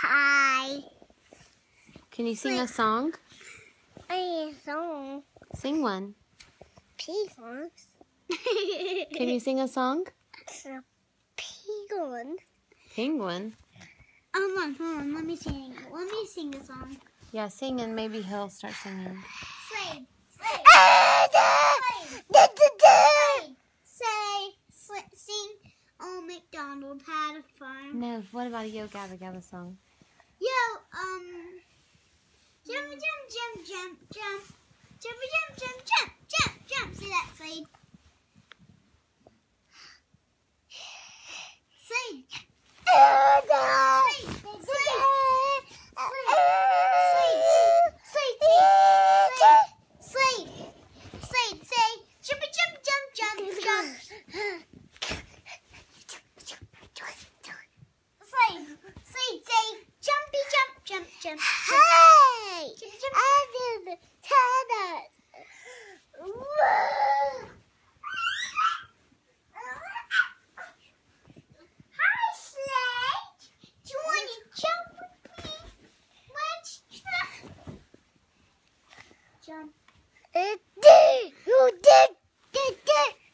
Hi. Can you sing a song? A song. Sing one. Penguins. Can you sing a song? Penguin. Penguin? Hold on. Let me sing. Let me sing a song. Yeah, sing and maybe he'll start singing. Slade. Sing. Old MacDonald had a farm. No, what about a Yo Gabba Gabba song? Yo, jump. Jump. See that, Slade? Slade. Slade, say, jump. Slade, say, jump. Hey! I did tennis. Hi, Slade. Do you want to jump with me? Let's try. Jump. You did.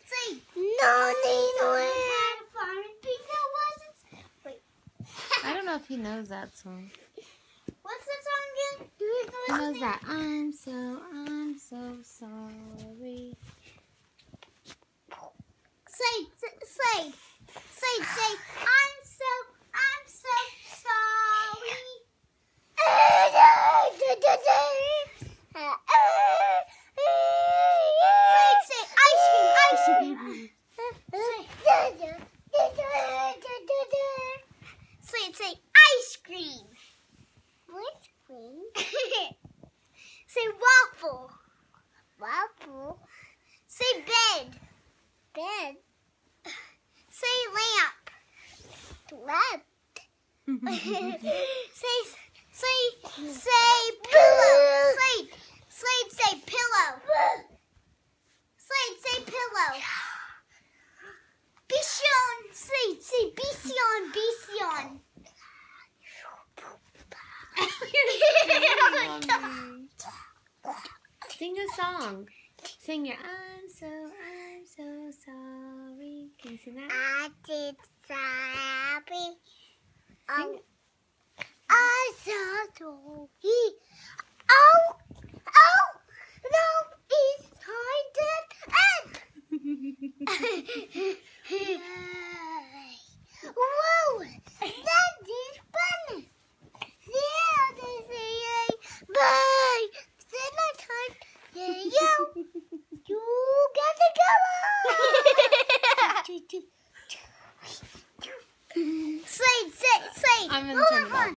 Slade. No. I don't know if he knows that song. What's the song again? Do you know He its knows name? that. I'm so sorry. Slade, say, I'm so sorry. Slade, say, ice cream. Slade, say, ice cream. Ice cream? Say, waffle. Say, bed. Say, lamp. Say, pillow. Slade, say, pillow. Slade, say, pillow. Bichon. Slade, say, Bichon. Sing a song. Sing your I'm so sorry. Can you sing that? I did sorry. Sing it. I'm so sorry. No, it's time Whoa, that is funny. Yeah, this is bye. Dinner time. Yeah, you gotta go. Slade. I'm in Hold turn it on. off.